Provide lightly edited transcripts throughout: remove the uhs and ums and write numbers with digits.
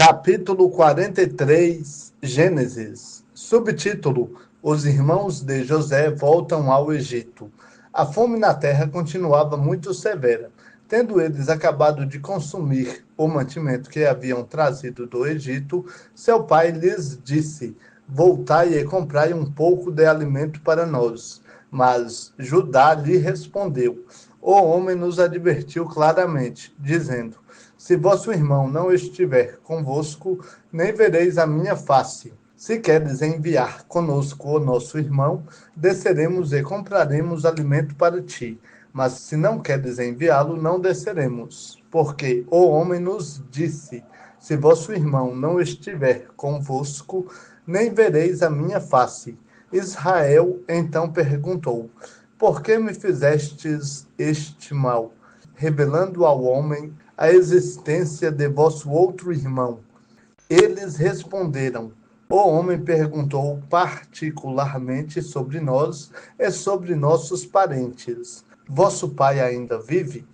Capítulo 43, Gênesis. Subtítulo: Os irmãos de José voltam ao Egito. A fome na terra continuava muito severa. Tendo eles acabado de consumir o mantimento que haviam trazido do Egito, seu pai lhes disse: Voltai e comprai um pouco de alimento para nós. Mas Judá lhe respondeu: O homem nos advertiu claramente, dizendo: Se vosso irmão não estiver convosco, nem vereis a minha face. Se queres enviar conosco o nosso irmão, desceremos e compraremos alimento para ti. Mas se não queres enviá-lo, não desceremos. Porque o homem nos disse: Se vosso irmão não estiver convosco, nem vereis a minha face. Israel então perguntou: Por que me fizestes este mal, revelando ao homem a existência de vosso outro irmão? Eles responderam: O homem perguntou particularmente sobre nós e sobre nossos parentes. Vosso pai ainda vive?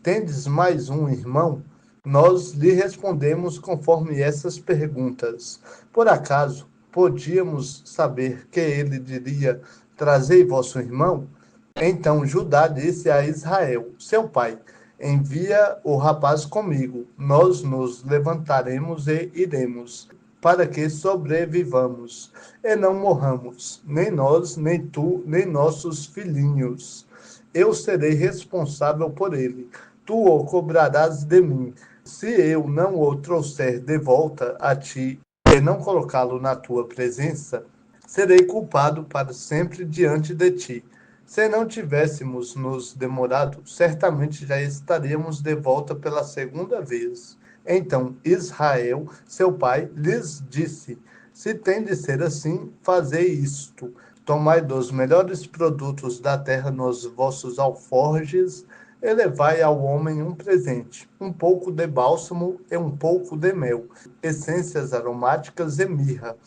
Tendes mais um irmão? Nós lhe respondemos conforme essas perguntas. Por acaso podíamos saber que ele diria: Trazei vosso irmão? Então Judá disse a Israel, seu pai: Envia o rapaz comigo, nós nos levantaremos e iremos, para que sobrevivamos, e não morramos, nem nós, nem tu, nem nossos filhinhos. Eu serei responsável por ele, tu o cobrarás de mim. Se eu não o trouxer de volta a ti e não colocá-lo na tua presença, serei culpado para sempre diante de ti. Se não tivéssemos nos demorado, certamente já estaríamos de volta pela segunda vez. Então Israel, seu pai, lhes disse: Se tem de ser assim, fazei isto. Tomai dos melhores produtos da terra nos vossos alforjes, e levai ao homem um presente, um pouco de bálsamo e um pouco de mel, essências aromáticas e mirra,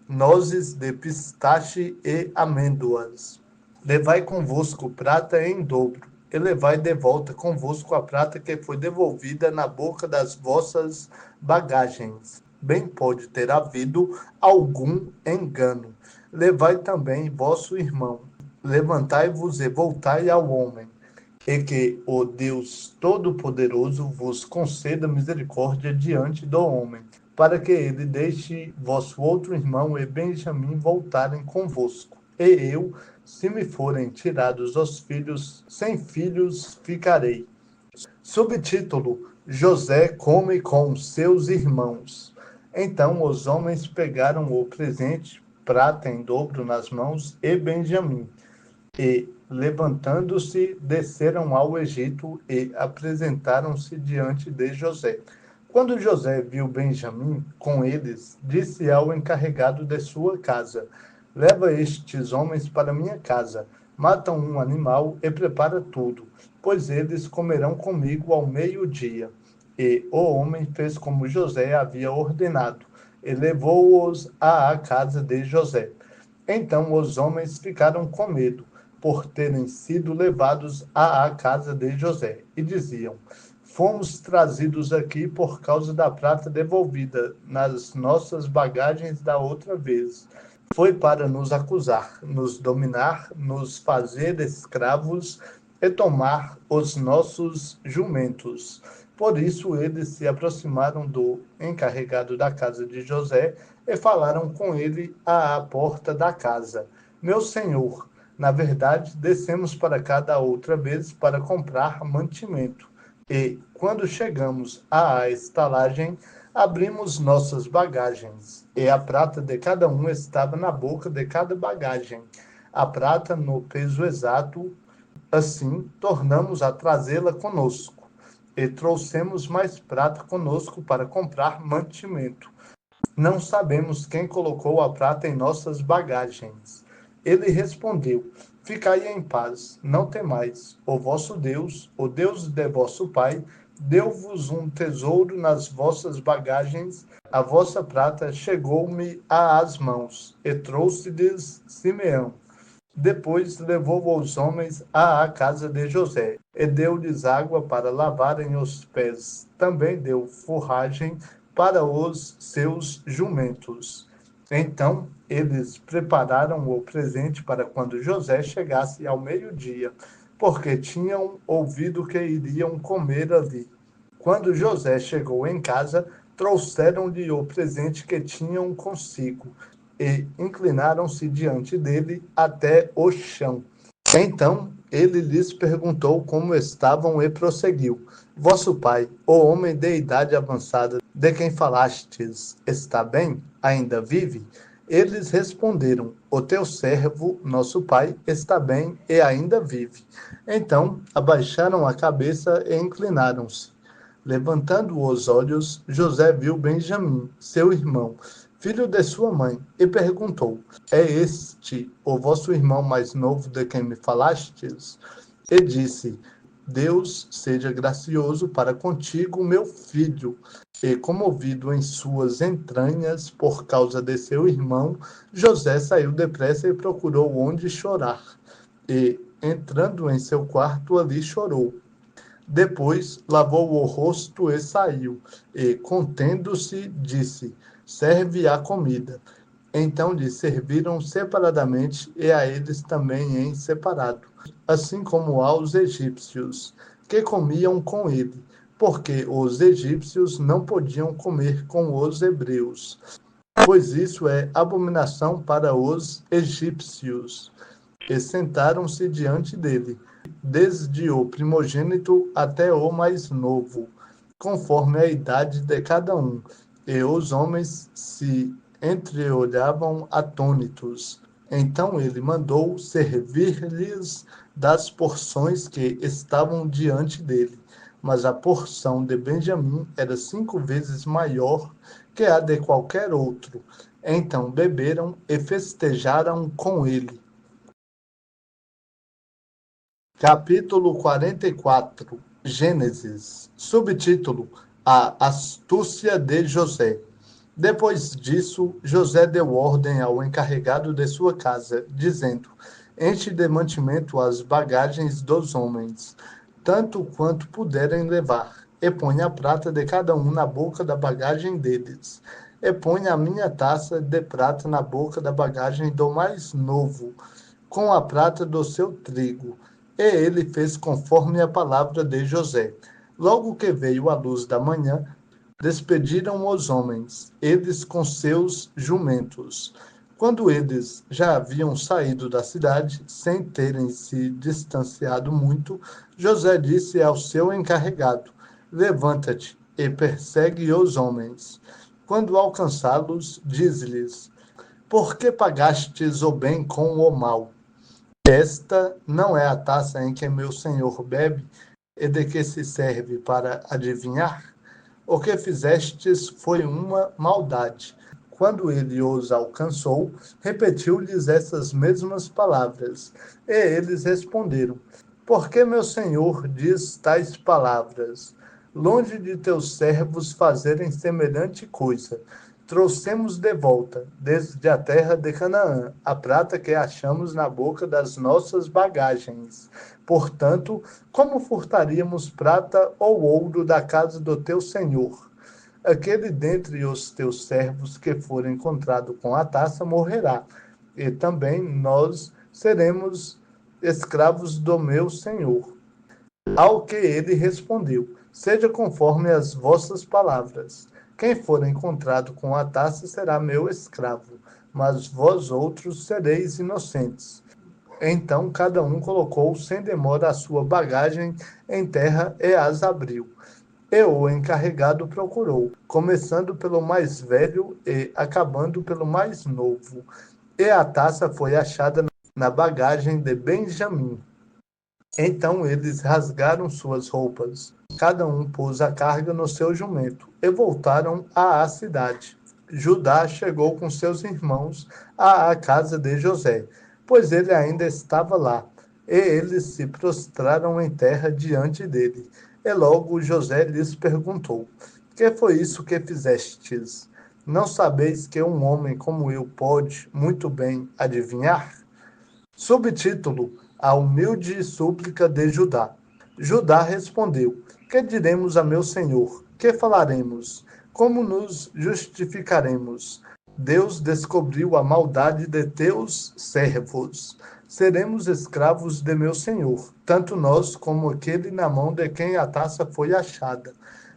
nozes de pistache e amêndoas. Levai convosco prata em dobro, e levai de volta convosco a prata que foi devolvida na boca das vossas bagagens. Bem pode ter havido algum engano. Levai também vosso irmão. Levantai-vos e voltai ao homem, e que o Deus Todo-Poderoso vos conceda misericórdia diante do homem, para que ele deixe vosso outro irmão e Benjamim voltarem convosco. E eu, se me forem tirados os filhos, sem filhos ficarei. Subtítulo: José come com seus irmãos. Então os homens pegaram o presente, prata em dobro nas mãos, e Benjamim, e, levantando-se, desceram ao Egito e apresentaram-se diante de José. Quando José viu Benjamim com eles, disse ao encarregado de sua casa: Leva estes homens para minha casa, mata um animal e prepara tudo, pois eles comerão comigo ao meio-dia. E o homem fez como José havia ordenado, e levou-os à casa de José. Então os homens ficaram com medo, por terem sido levados à casa de José, e diziam: Fomos trazidos aqui por causa da prata devolvida nas nossas bagagens da outra vez. Foi para nos acusar, nos dominar, nos fazer escravos e tomar os nossos jumentos. Por isso eles se aproximaram do encarregado da casa de José e falaram com ele à porta da casa: Meu senhor, na verdade, descemos para cá da outra vez para comprar mantimento. E, quando chegamos à estalagem, abrimos nossas bagagens, e a prata de cada um estava na boca de cada bagagem, a prata no peso exato. Assim, tornamos a trazê-la conosco, e trouxemos mais prata conosco para comprar mantimento. Não sabemos quem colocou a prata em nossas bagagens. Ele respondeu: Ficai em paz, não temais. O vosso Deus, o Deus de vosso pai, deu-vos um tesouro nas vossas bagagens. A vossa prata chegou-me às mãos, e trouxe-lhes Simeão. Depois levou os homens à casa de José, e deu-lhes água para lavarem os pés. Também deu forragem para os seus jumentos. Então eles prepararam o presente para quando José chegasse ao meio-dia, porque tinham ouvido que iriam comer ali. Quando José chegou em casa, trouxeram-lhe o presente que tinham consigo e inclinaram-se diante dele até o chão. Então ele lhes perguntou como estavam e prosseguiu: Vosso pai, o homem de idade avançada, de quem falastes, está bem? Ainda vive? Eles responderam: O teu servo, nosso pai, está bem e ainda vive. Então abaixaram a cabeça e inclinaram-se. Levantando os olhos, José viu Benjamim, seu irmão, filho de sua mãe, e perguntou: É este o vosso irmão mais novo de quem me falastes? E disse: Deus seja gracioso para contigo, meu filho. E comovido em suas entranhas por causa de seu irmão, José saiu depressa e procurou onde chorar. E, entrando em seu quarto, ali chorou. Depois lavou o rosto e saiu, e, contendo-se, disse: Serve a comida. Então lhe serviram separadamente, e a eles também em separado, assim como aos egípcios, que comiam com ele, porque os egípcios não podiam comer com os hebreus, pois isso é abominação para os egípcios. E sentaram-se diante dele, desde o primogênito até o mais novo, conforme a idade de cada um. E os homens se entreolhavam atônitos. Então ele mandou servir-lhes das porções que estavam diante dele. Mas a porção de Benjamim era 5 vezes maior que a de qualquer outro. Então beberam e festejaram com ele. Capítulo 44. Gênesis. Subtítulo: A astúcia de José. Depois disso, José deu ordem ao encarregado de sua casa, dizendo: Enche de mantimento as bagagens dos homens, tanto quanto puderem levar, e põe a prata de cada um na boca da bagagem deles, e põe a minha taça de prata na boca da bagagem do mais novo, com a prata do seu trigo. E ele fez conforme a palavra de José. Logo que veio a luz da manhã, despediram os homens, eles com seus jumentos. Quando eles já haviam saído da cidade, sem terem se distanciado muito, José disse ao seu encarregado: Levanta-te e persegue os homens. Quando alcançá-los, diz-lhes: Por que pagastes o bem com o mal? Esta não é a taça em que meu senhor bebe e de que se serve para adivinhar? O que fizestes foi uma maldade. Quando ele os alcançou, repetiu-lhes essas mesmas palavras. E eles responderam: Por que meu senhor diz tais palavras? Longe de teus servos fazerem semelhante coisa. Trouxemos de volta, desde a terra de Canaã, a prata que achamos na boca das nossas bagagens. Portanto, como furtaríamos prata ou ouro da casa do teu senhor? Aquele dentre os teus servos que for encontrado com a taça morrerá, e também nós seremos escravos do meu senhor. Ao que ele respondeu: Seja conforme as vossas palavras. Quem for encontrado com a taça será meu escravo, mas vós outros sereis inocentes. Então cada um colocou sem demora a sua bagagem em terra e as abriu. E o encarregado procurou, começando pelo mais velho e acabando pelo mais novo. E a taça foi achada na bagagem de Benjamim. Então eles rasgaram suas roupas, cada um pôs a carga no seu jumento, e voltaram à cidade. Judá chegou com seus irmãos à casa de José, pois ele ainda estava lá, e eles se prostraram em terra diante dele. E logo José lhes perguntou: Que foi isso que fizestes? Não sabeis que um homem como eu pode muito bem adivinhar? Subtítulo: A humilde súplica de Judá. Judá respondeu: Que diremos a meu senhor? Que falaremos? como nos justificaremos? Deus descobriu a maldade de teus servos. Seremos escravos de meu senhor, tanto nós como aquele na mão de quem a taça foi achada.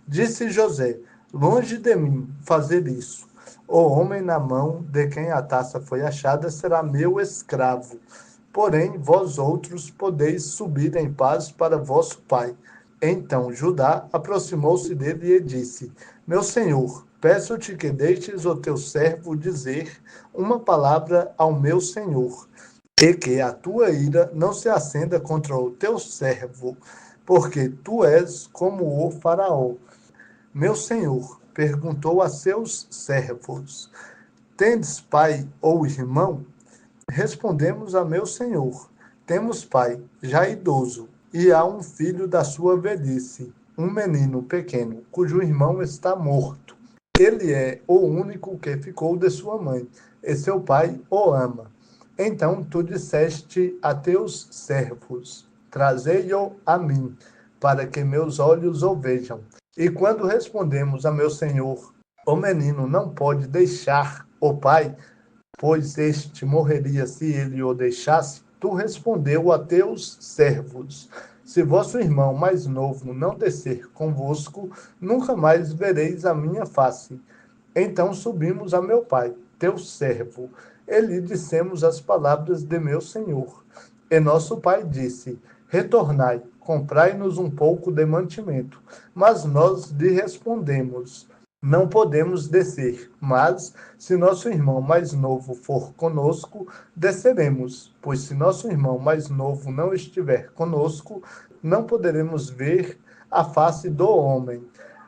Disse José: longe de mim fazer isso. O homem na mão de quem a taça foi achada será meu escravo. Porém, vós outros podeis subir em paz para vosso pai. Então Judá aproximou-se dele e disse: meu senhor, peço-te que deixes o teu servo dizer uma palavra ao meu senhor, e que a tua ira não se acenda contra o teu servo, porque tu és como o Faraó. Meu senhor perguntou a seus servos: tendes pai ou irmão? Respondemos a meu senhor: temos pai, já idoso, e há um filho da sua velhice, um menino pequeno, cujo irmão está morto. Ele é o único que ficou de sua mãe, e seu pai o ama. Então tu disseste a teus servos: trazei-o a mim, para que meus olhos o vejam. E quando respondemos a meu senhor: o menino não pode deixar o pai, pois este morreria se ele o deixasse, tu respondeu a teus servos: se vosso irmão mais novo não descer convosco, nunca mais vereis a minha face. Então subimos a meu pai, teu servo, e lhe dissemos as palavras de meu senhor. E nosso pai disse: retornai, comprai-nos um pouco de mantimento. Mas nós lhe respondemos: não podemos descer, mas, se nosso irmão mais novo for conosco, desceremos, pois se nosso irmão mais novo não estiver conosco, não poderemos ver a face do homem.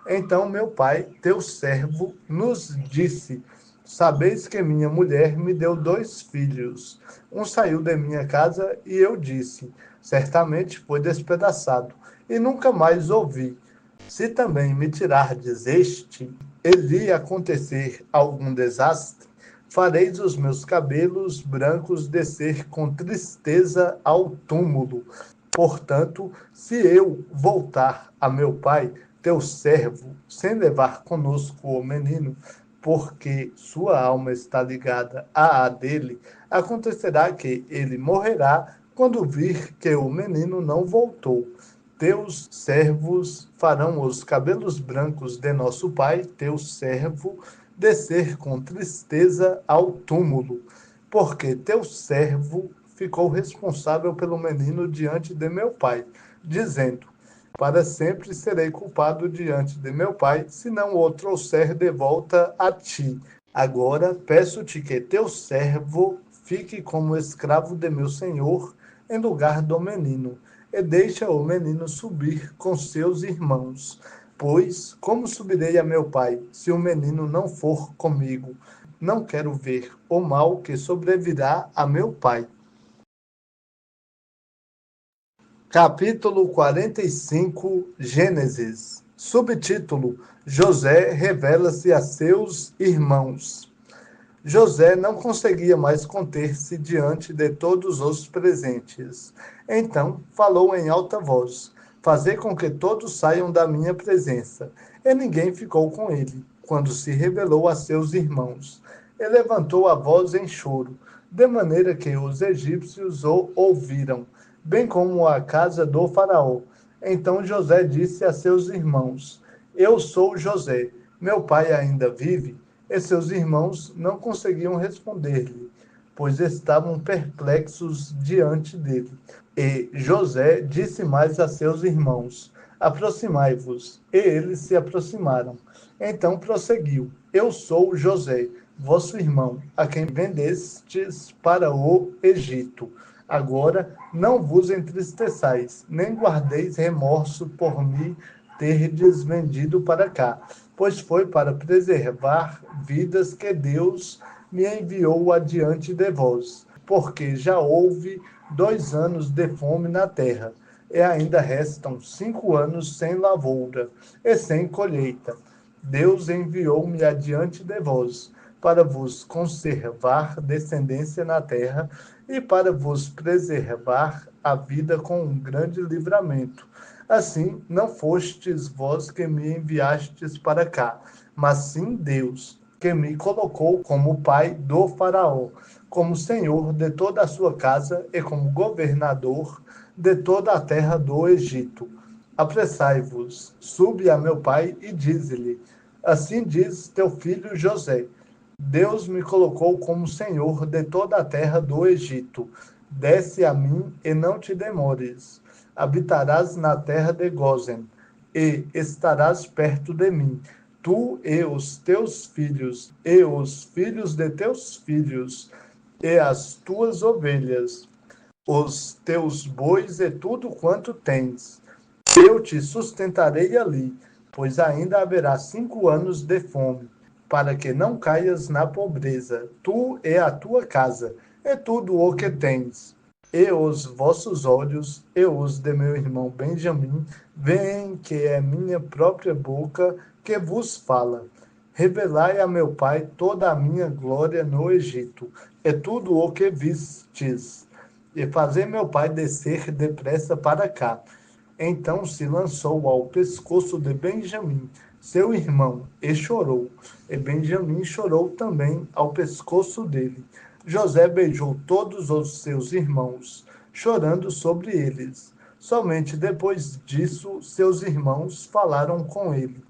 Então meu pai, teu servo, nos disse: sabeis que minha mulher me deu 2 filhos. Um saiu de minha casa e eu disse: certamente foi despedaçado, e nunca mais ouvi. Se também me tirardes este, e lhe acontecer algum desastre, fareis os meus cabelos brancos descer com tristeza ao túmulo. Portanto, se eu voltar a meu pai, teu servo, sem levar conosco o menino, porque sua alma está ligada à dele, acontecerá que ele morrerá quando vir que o menino não voltou. Teus servos farão os cabelos brancos de nosso pai, teu servo, descer com tristeza ao túmulo, porque teu servo ficou responsável pelo menino diante de meu pai, dizendo: para sempre serei culpado diante de meu pai, se não o trouxer de volta a ti. Agora peço-te que teu servo fique como escravo de meu senhor, em lugar do menino, e deixa o menino subir com seus irmãos. Pois, como subirei a meu pai, se o menino não for comigo? Não quero ver o mal que sobrevirá a meu pai. Capítulo 45, Gênesis. Subtítulo: José revela-se a seus irmãos. José não conseguia mais conter-se diante de todos os presentes. Então falou em alta voz: fazer com que todos saiam da minha presença. E ninguém ficou com ele, quando se revelou a seus irmãos. E levantou a voz em choro, de maneira que os egípcios o ouviram, bem como a casa do faraó. Então José disse a seus irmãos: eu sou José, meu pai ainda vive? E seus irmãos não conseguiam responder-lhe, pois estavam perplexos diante dele. E José disse mais a seus irmãos: aproximai-vos. E eles se aproximaram. Então prosseguiu: eu sou José, vosso irmão, a quem vendestes para o Egito. Agora não vos entristeçais, nem guardeis remorso por me terdes vendido para cá, pois foi para preservar vidas que Deus me enviou adiante de vós, porque já houve 2 anos de fome na terra, e ainda restam 5 anos sem lavoura e sem colheita. Deus enviou-me adiante de vós, para vos conservar descendência na terra e para vos preservar a vida com um grande livramento. Assim, não fostes vós que me enviastes para cá, mas sim Deus, que me colocou como pai do Faraó, como senhor de toda a sua casa e como governador de toda a terra do Egito. Apressai-vos, subi a meu pai e dize-lhe: assim diz teu filho José: Deus me colocou como senhor de toda a terra do Egito. Desce a mim e não te demores. Habitarás na terra de Gósen e estarás perto de mim, tu e os teus filhos, e os filhos de teus filhos, e as tuas ovelhas, os teus bois e tudo quanto tens. Eu te sustentarei ali, pois ainda haverá 5 anos de fome, para que não caias na pobreza, tu e a tua casa, e tudo o que tens. E os vossos olhos, e os de meu irmão Benjamim, veem que é minha própria boca que vos fala. Revelai a meu pai toda a minha glória no Egito, e tudo o que vistes, e fazei meu pai descer depressa para cá. Então se lançou ao pescoço de Benjamim, seu irmão, e chorou. E Benjamim chorou também ao pescoço dele. José beijou todos os seus irmãos, chorando sobre eles. Somente depois disso, seus irmãos falaram com ele.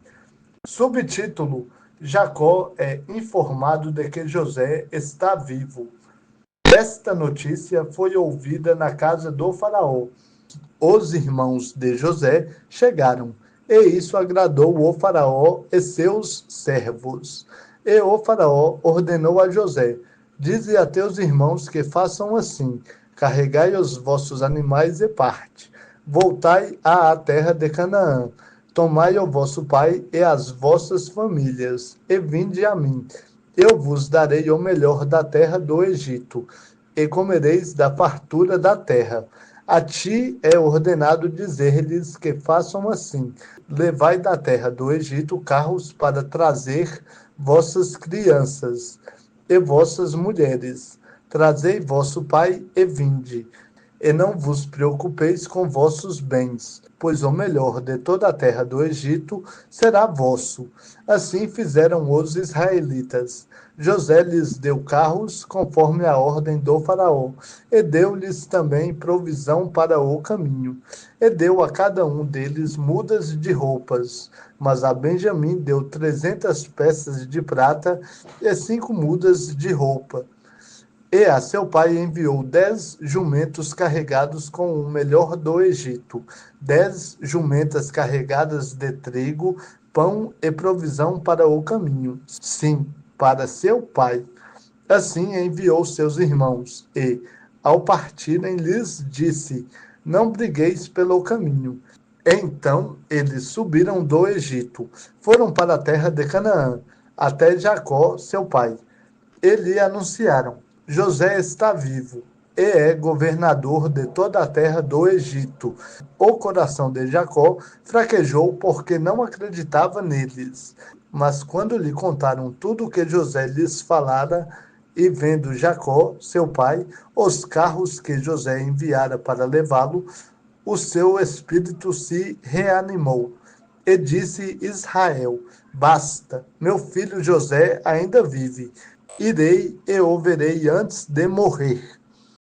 Subtítulo: Jacó é informado de que José está vivo. Esta notícia foi ouvida na casa do faraó. Os irmãos de José chegaram, e isso agradou o faraó e seus servos. E o faraó ordenou a José: dize a teus irmãos que façam assim: carregai os vossos animais e parte. Voltai à terra de Canaã. Tomai o vosso pai e as vossas famílias, e vinde a mim. Eu vos darei o melhor da terra do Egito, e comereis da fartura da terra. A ti é ordenado dizer-lhes que façam assim: levai da terra do Egito carros para trazer vossas crianças e vossas mulheres. Trazei vosso pai e vinde. E não vos preocupeis com vossos bens, pois o melhor de toda a terra do Egito será vosso. Assim fizeram os israelitas. José lhes deu carros, conforme a ordem do faraó, e deu-lhes também provisão para o caminho. E deu a cada um deles mudas de roupas. Mas a Benjamim deu 300 peças de prata e 5 mudas de roupa. E a seu pai enviou 10 jumentos carregados com o melhor do Egito, 10 jumentas carregadas de trigo, pão e provisão para o caminho. Sim, para seu pai. Assim enviou seus irmãos, e, ao partirem, lhes disse: não brigueis pelo caminho. Então eles subiram do Egito, foram para a terra de Canaã, até Jacó, seu pai. E lhe anunciaram: José está vivo e é governador de toda a terra do Egito. O coração de Jacó fraquejou porque não acreditava neles. Mas quando lhe contaram tudo o que José lhes falara, e vendo Jacó, seu pai, os carros que José enviara para levá-lo, o seu espírito se reanimou. E disse Israel: basta, meu filho José ainda vive. Irei e o verei antes de morrer.